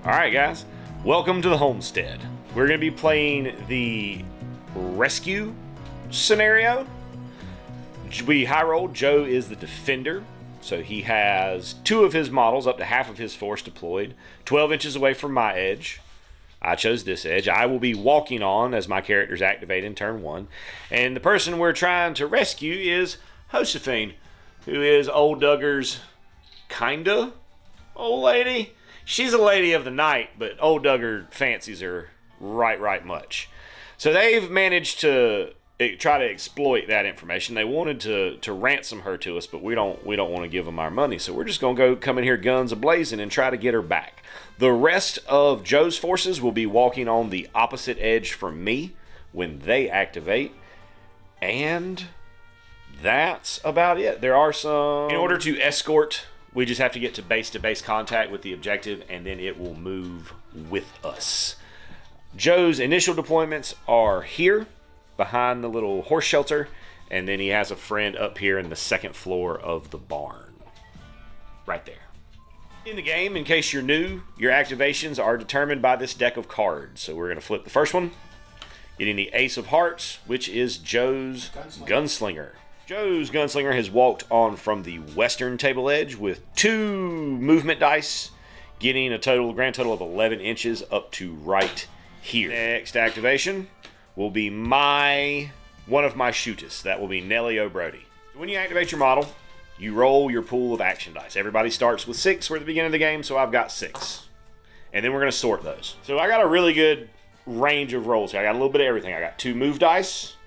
Alright guys, welcome to the Homestead. We're going to be playing the rescue scenario. We high rolled. Joe is the defender, so he has 2 of his models, up to half of his force deployed, 12 inches away from my edge. I chose this edge. I will be walking on as my characters activate in turn 1. And the person we're trying to rescue is Josephine, who is old Duggar's kinda old lady. She's a lady of the night, but old Duggar fancies her right much. So they've managed to try to exploit that information. They wanted to ransom her to us, but we don't want to give them our money. So we're just going to come in here guns a-blazing and try to get her back. The rest of Joe's forces will be walking on the opposite edge from me when they activate. And that's about it. There are some... In order to escort, we just have to get to base contact with the objective, and then it will move with us. Joe's initial deployments are here, behind the little horse shelter, and then he has a friend up here in the 2nd floor of the barn. Right there. In the game, in case you're new, your activations are determined by this deck of cards. So we're going to flip the first one, getting the Ace of Hearts, which is Joe's Gunslinger. Joe's Gunslinger has walked on from the western table edge with 2 movement dice, getting a grand total of 11 inches up to right here. Next activation will be one of my shooters. That will be Nellie O'Brody. When you activate your model, you roll your pool of action dice. Everybody starts with 6. We're at the beginning of the game, so I've got 6. And then we're going to sort those. So I got a really good range of rolls here. I got a little bit of everything. I got 2 move dice.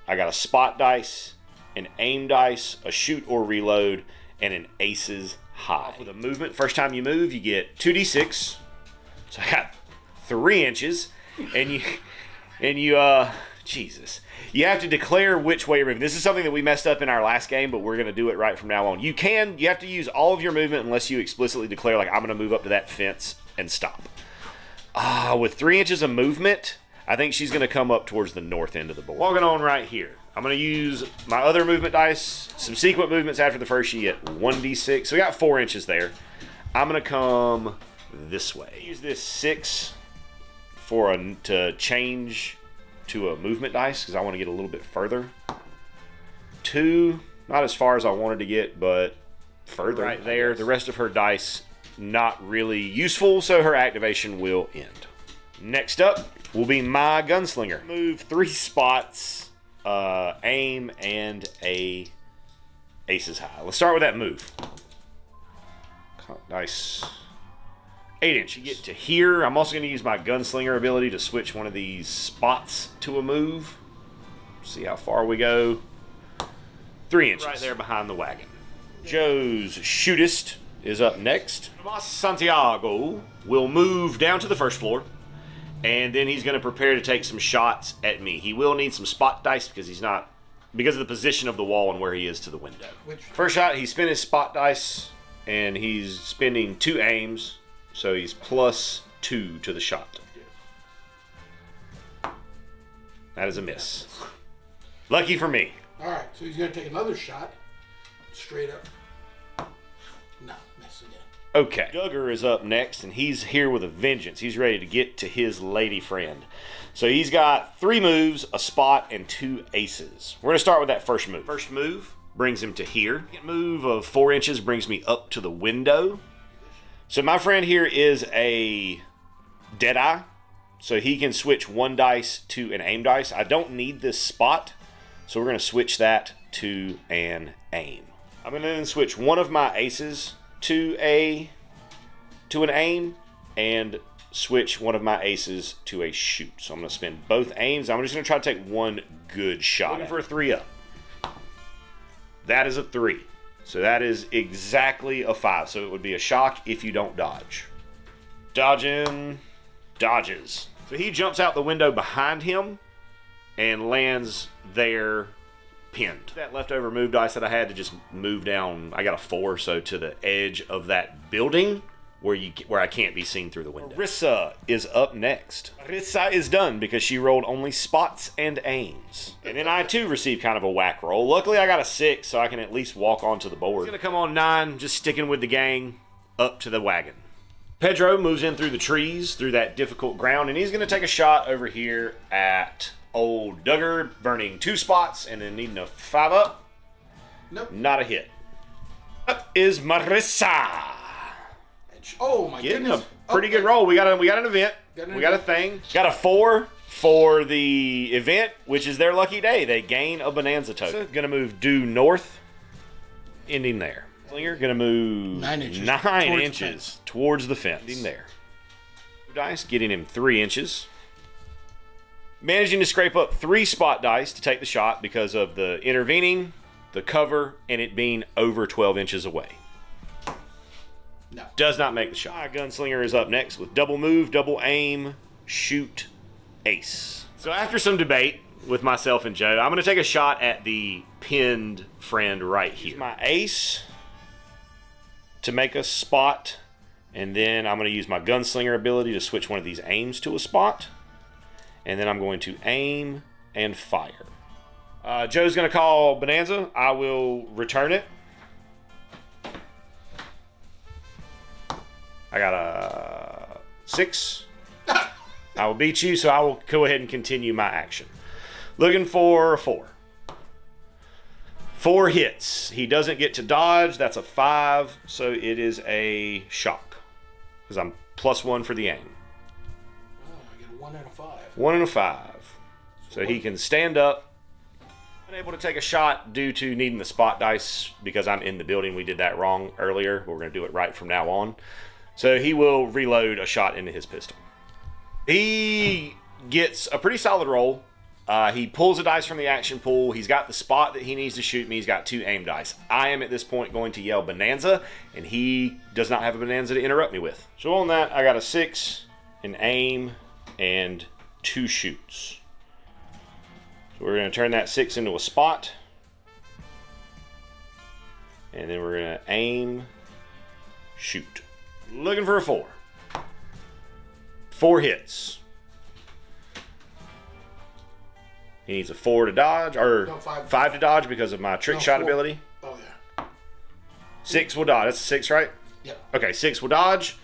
I got a spot dice, an aim dice, a shoot or reload, and an aces high. With a movement, first time you move, you get 2d6. So I got 3 inches, and Jesus. You have to declare which way you're moving. This is something that we messed up in our last game, but we're going to do it right from now on. You have to use all of your movement unless you explicitly declare, like, I'm going to move up to that fence and stop. With 3 inches of movement, I think she's going to come up towards the north end of the board. Walking on right here. I'm going to use my other movement dice, some sequent movements after the first. You get 1d6. So we got 4 inches there. I'm going to come this way. Use this 6 to change to a movement dice because I want to get a little bit further. 2, not as far as I wanted to get, but further. Right there. The rest of her dice, not really useful, so her activation will end. Next up will be my Gunslinger. Move 3 spots, aim, and a aces high. Let's start with that move. Nice. 8 inches. You get to here. I'm also going to use my Gunslinger ability to switch one of these spots to a move. See how far we go. 3 inches. Right there behind the wagon. Joe's Shootist is up next. Santiago will move down to the 1st floor, and then he's going to prepare to take some shots at me. He will need some spot dice because because of the position of the wall and where he is to the window. First shot, he spent his spot dice, and he's spending 2 aims. So he's +2 to the shot. That is a miss. Lucky for me. All right, so he's going to take another shot. Straight up. No, miss again. Okay. Duggar is up next, and he's here with a vengeance. He's ready to get to his lady friend. So he's got 3 moves, a spot, and 2 aces. We're going to start with that first move. First move brings him to here. Second move of 4 inches brings me up to the window. So my friend here is a Deadeye, so he can switch 1 dice to an aim dice. I don't need this spot, so we're going to switch that to an aim. I'm going to then switch one of my aces to an aim, and switch one of my aces to a shoot. So I'm going to spend both aims. I'm just going to try to take 1 good shot. Looking for a 3-up. That is a 3. So that is exactly a 5. So it would be a shock if you don't dodge. Dodging. Dodges. So he jumps out the window behind him and lands there pinned. That leftover move dice that I had to just move down, I got a 4, so to the edge of that building where I can't be seen through the window. Marissa is up next. Marissa is done because she rolled only spots and aims. And then I too received kind of a whack roll. Luckily I got a 6, so I can at least walk onto the board. He's gonna come on 9, just sticking with the gang, up to the wagon. Pedro moves in through the trees, through that difficult ground, and he's going to take a shot over here at old Duggar, burning 2 spots and then needing a 5 up. Nope. Not a hit. Up is Marissa. Oh my Getting goodness. a pretty good roll. We got an event. We got a thing. Got a 4 for the event, which is their lucky day. They gain a bonanza token. Gonna move due north, ending there. Slinger gonna move 9 inches. 9 inches towards the fence. Ending there. Dice, getting him 3 inches. Managing to scrape up 3 spot dice to take the shot because of the intervening, the cover, and it being over 12 inches away. No. Does not make the shot. Gunslinger is up next with double move, double aim, shoot, ace. So after some debate with myself and Joe, I'm going to take a shot at the pinned friend right here. Use my ace to make a spot, and then I'm going to use my gunslinger ability to switch one of these aims to a spot, and then I'm going to aim and fire. Joe's going to call bonanza. I will return it. I got a 6. I will beat you, so I will go ahead and continue my action. Looking for a 4. 4 hits. He doesn't get to dodge. That's a 5, so it is a shock. Because I'm +1 for the aim. Oh, I get a 1 and a 5. 1 and a 5. So he can stand up. Unable to take a shot due to needing the spot dice because I'm in the building. We did that wrong earlier. We're going to do it right from now on. So he will reload a shot into his pistol. He gets a pretty solid roll. He pulls a dice from the action pool. He's got the spot that he needs to shoot me. He's got 2 aim dice. I am at this point going to yell bonanza, and he does not have a bonanza to interrupt me with. So on that, I got a 6, an aim, and 2 shoots. So we're going to turn that 6 into a spot. And then we're going to aim, shoot. Looking for a 4. 4 hits. He needs a 4 to dodge, or No, 5 to dodge because of my trick shot 4. ability. Oh, yeah. 6 will dodge. That's a 6, right? Yep. Okay, 6 will dodge.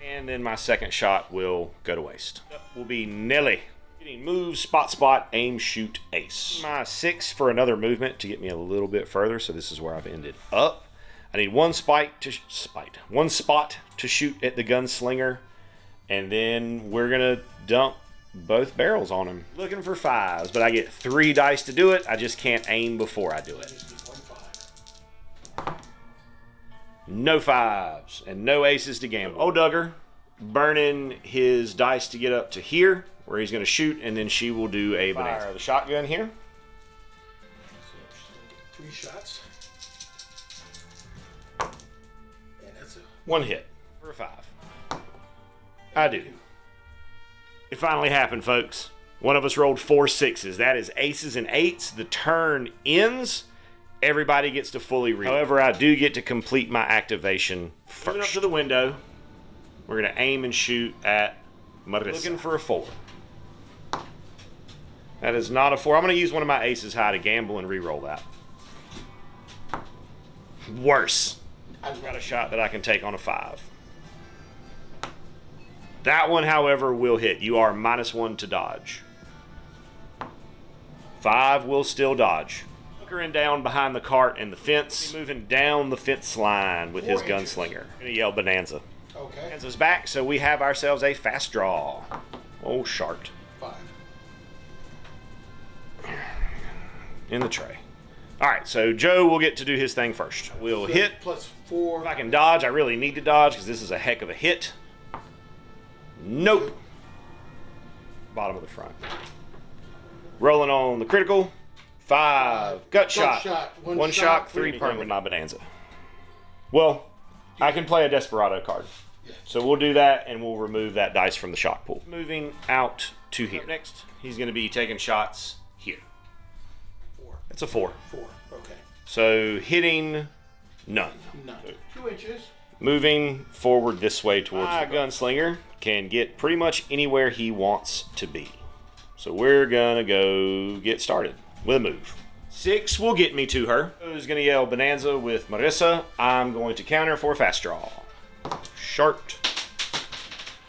And then my second shot will go to waste. That will be Nelly. Getting move, spot, aim, shoot, ace. My 6 for another movement to get me a little bit further. So this is where I've ended up. I need one spot to shoot at the gunslinger, and then we're gonna dump both barrels on him. Looking for 5s, but I get 3 dice to do it. I just can't aim before I do it. No 5s and no aces to gamble. Oh, Duggar burning his dice to get up to here, where he's gonna shoot, and then she will do a bonanza. Fire the shotgun here. So she's gonna get 3 shots. 1 hit for a 5. I do. It finally happened, folks. One of us rolled 4 6s. That is aces and 8s. The turn ends. Everybody gets to fully reload. However, I do get to complete my activation first. Moving up to the window, we're going to aim and shoot at Marissa. Looking for a 4. That is not a 4. I'm going to use one of my aces high to gamble and re-roll that. Worse. I've got a shot that I can take on a 5. That one, however, will hit. You are -1 to dodge. 5 will still dodge. Hunkering down behind the cart and the fence. Moving down the fence line with his gunslinger. Gonna yell bonanza. Okay. Bonanza's back, so we have ourselves a fast draw. Oh, shart. 5. In the tray. All right, so Joe will get to do his thing first. We'll hit. +4. If I can dodge, I really need to dodge because this is a heck of a hit. Nope. Bottom of the front. Rolling on the critical. 5. Gut shot. One shock, 3 permanent with my bonanza. Well, I can play a Desperado card. So we'll do that, and we'll remove that dice from the shock pool. Moving out to here. Next, he's going to be taking shots here. 4. It's a 4. 4. Okay. So hitting, none. None. 2 inches. Moving forward this way towards my gunslinger can get pretty much anywhere he wants to be. So we're gonna go get started with a move. 6 will get me to her. Who's gonna yell bonanza with Marissa. I'm going to counter for a fast draw. Shart.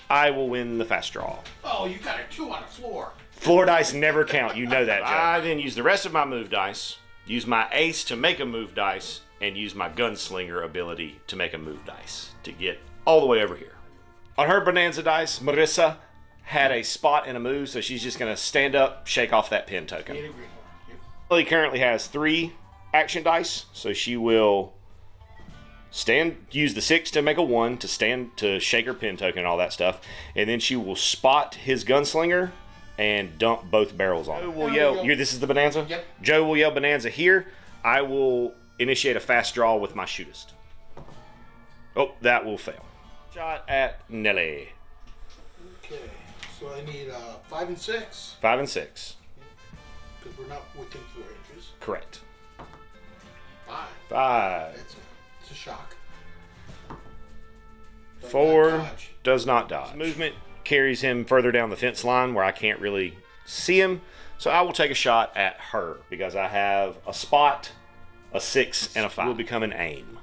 I will win the fast draw. Oh, you got a 2 on the floor. Floor dice never count. You know that, Joe. I then use the rest of my move dice, use my ace to make a move dice, and use my gunslinger ability to make a move dice to get all the way over here. On her bonanza dice, Marissa had a spot and a move, so she's just going to stand up, shake off that pin token. Yep. Lily currently has 3 action dice, so she will use the 6 to make a 1 to shake her pin token and all that stuff, and then she will spot his gunslinger and dump both barrels on. Joe will yell, this is the bonanza? Yep. Joe will yell bonanza here. I will initiate a fast draw with my shootist. Oh, that will fail. Shot at Nelly. Okay, so I need 5 and 6. 5 and 6. Because we're not within 4 inches. Correct. 5. 5. It's a shock. 4 does not dodge. Movement carries him further down the fence line where I can't really see him. So I will take a shot at her because I have a spot, a 6, and a 5. Will become an aim.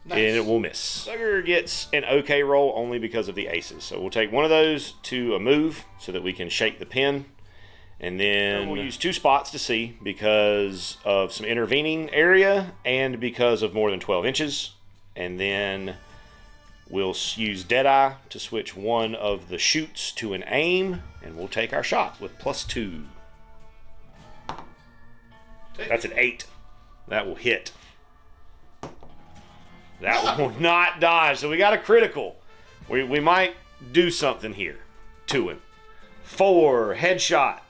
Nice. And it will miss. Duggar gets an okay roll only because of the aces. So we'll take one of those to a move so that we can shake the pin. And then we'll use 2 spots to see because of some intervening area and because of more than 12 inches. And then we'll use Deadeye to switch one of the shoots to an aim. And we'll take our shot with +2. That's an 8. That will hit. That will not dodge. So we got a critical. We might do something here to him. 4, headshot.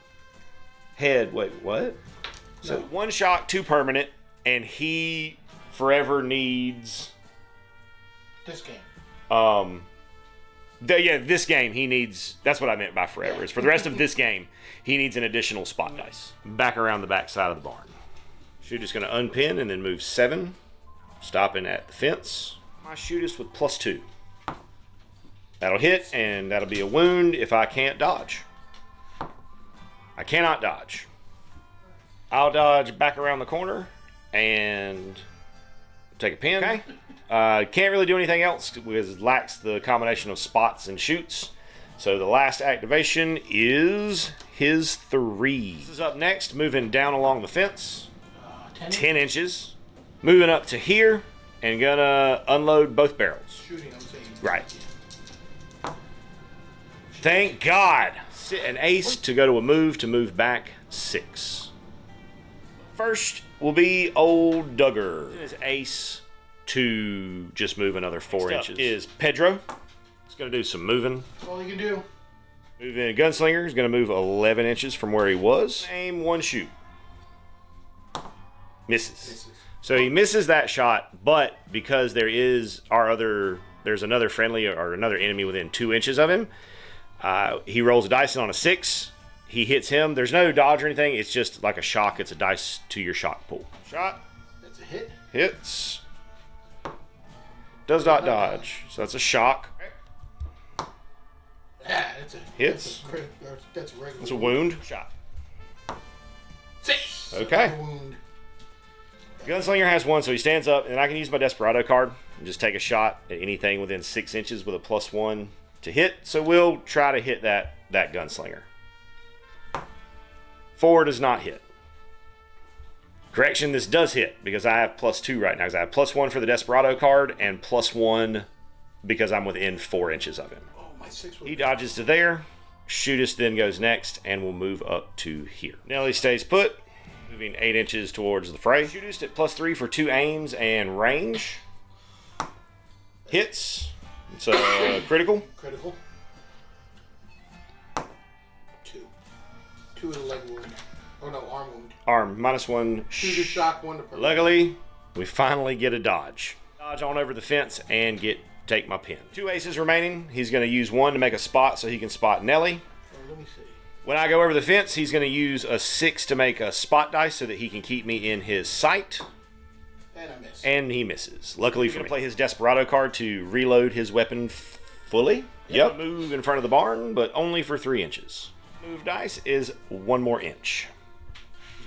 Wait, what? So 1 shot, 2 permanent, and he forever needs... This game. This game he needs... That's what I meant by forever. Is for the rest of this game, he needs an additional spot dice. Back around the back side of the barn. Shooter's going to unpin and then move 7. Stopping at the fence. My shootist with +2. That'll hit, and that'll be a wound if I can't dodge. I cannot dodge. I'll dodge back around the corner and take a pin. Okay. Can't really do anything else because it lacks the combination of spots and shoots. So the last activation is his 3. This is up next, moving down along the fence. 10 inches. Moving up to here and gonna unload both barrels. Shooting, I'm saying. Right. Thank God. An ace to go to a move to move back 6. First will be old Duggar. His ace to just move another 4 inches. Is Pedro. He's gonna do some moving. That's all you can do. Moving Gunslinger. He's gonna move 11 inches from where he was. Aim 1 shoot. Misses. So he misses that shot, but because there's another friendly or another enemy within 2 inches of him, he rolls a dice, and on a 6, he hits him. There's no dodge or anything. It's just like a shock. It's a dice to your shock pool. Shot. That's a hit. Hits. Does not dodge. So that's a shock. Yeah, that's a hits. That's a regular. That's a wound. Shot. 6. Okay. Wound. Gunslinger has 1, so he stands up, and I can use my Desperado card and just take a shot at anything within 6 inches with a +1 to hit. So we'll try to hit that Gunslinger. 4 does not hit. Correction, this does hit because I have +2 right now because I have +1 for the Desperado card and +1 because I'm within 4 inches of him. Oh, my 6 He dodges to there. Shootist then goes next and will move up to here. Nelly stays put. Moving 8 inches towards the fray. Shootist at +3 for 2 aims and range. Hits. It's a critical. Critical. 2. 2 with a leg wound. Oh no, arm wound. Arm, -1. 2 to shock, 1 to permanent. Luckily, we finally get a dodge. Dodge on over the fence and take my pin. 2 aces remaining. He's going to use 1 to make a spot so he can spot Nelly. Let me see. When I go over the fence, he's going to use a 6 to make a spot dice so that he can keep me in his sight. And I miss. And he misses. Luckily for me. Play his Desperado card to reload his weapon fully. Yep. Move in front of the barn, but only for 3 inches. Move dice is 1 more inch.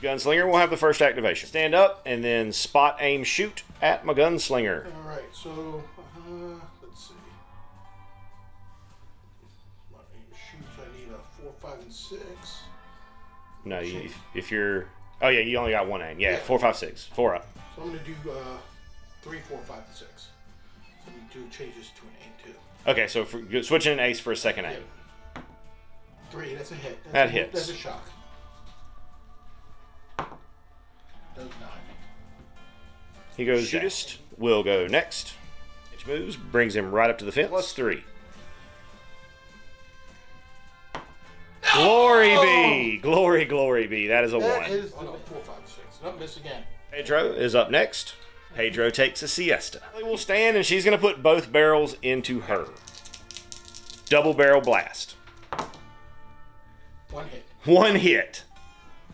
Gunslinger will have the first activation. Stand up and then spot, aim, shoot at my Gunslinger. All right, so let's see. 6. No, if you're... Oh, yeah, you only got one aim. Yeah, 4, 5, 6. 4 up. So I'm going to do 3, 4, 5, and 6. So I'm going to do changes to an aim, too. Okay, so switching an ace for a second aim. 3, that's a hit. That hits. That's a shock. Does 9. He goes shootist. Will go next. Which moves, brings him right up to the fence. +3. Glory be! Glory, glory be. That is a 1. That is 4, 5, 6. Nope, miss again. Pedro is up next. Pedro takes a siesta. He will stand, and she's going to put both barrels into her. Double barrel blast. 1 hit. 1 hit.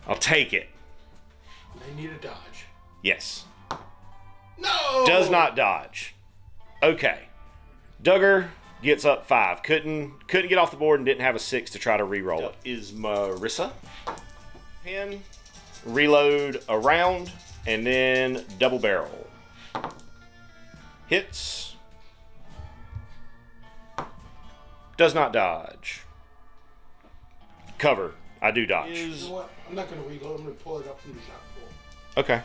I'll take it. They need a dodge. Yes. No! Does not dodge. Okay. Duggar gets up 5. Couldn't get off the board and didn't have a 6 to try to re-roll it. Is Marissa. Pin. Reload a round. And then double barrel. Hits. Does not dodge. Cover. I do dodge. You know what? I'm not going to reload. I'm going to pull it up from the shot pool. Okay.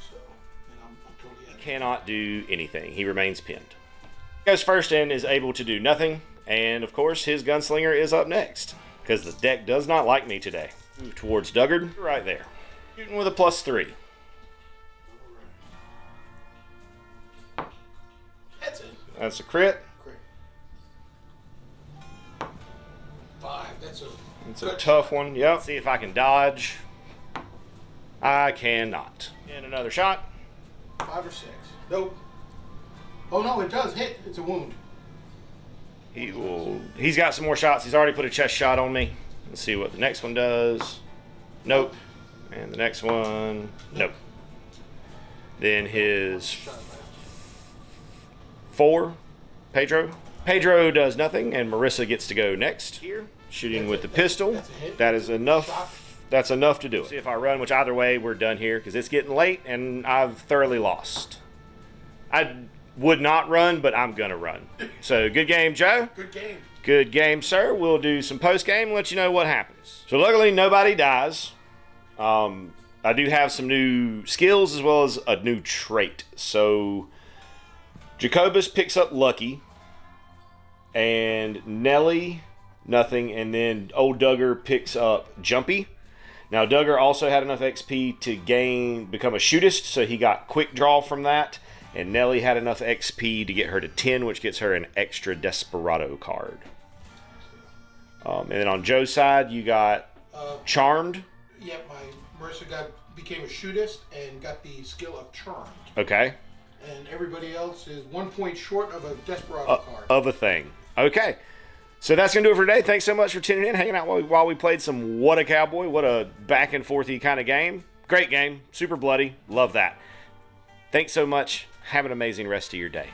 So, and I'm totally out. Cannot do anything. He remains pinned. Goes first and is able to do nothing. And, of course, his gunslinger is up next. Because the deck does not like me today. Move towards Duggard. Right there. Shooting with a +3. That's it. That's a crit. Great. 5. It's a tough one. Yep. See if I can dodge. I cannot. And another shot. 5 or 6. Nope. Oh no, it does hit. It's a wound. He's got some more shots. He's already put a chest shot on me. Let's see what the next one does. Nope. And the next one. Nope. Then his 4. Pedro. Pedro does nothing, and Marissa gets to go next. Here, shooting with the pistol. That's a hit. That is enough. That's enough to do it. See if I run, which either way, we're done here because it's getting late and I've thoroughly lost. I would not run, but I'm gonna run. So good game, Joe. Good game. Good game, sir. We'll do some post game and let you know what happens. So luckily, nobody dies. I do have some new skills as well as a new trait. So Jacobus picks up Lucky, and Nelly nothing, and then old Duggar picks up Jumpy. Now Duggar also had enough XP to become a shootist, so he got quick draw from that. And Nelly had enough XP to get her to 10, which gets her an extra Desperado card. And then on Joe's side, you got Charmed. Yep, my Marissa became a shootist and got the skill of Charmed. Okay. And everybody else is 1 point short of a Desperado card. Of a thing. Okay. So that's going to do it for today. Thanks so much for tuning in, hanging out while we played some What a Cowboy. What a back and forthy kind of game. Great game. Super bloody. Love that. Thanks so much. Have an amazing rest of your day.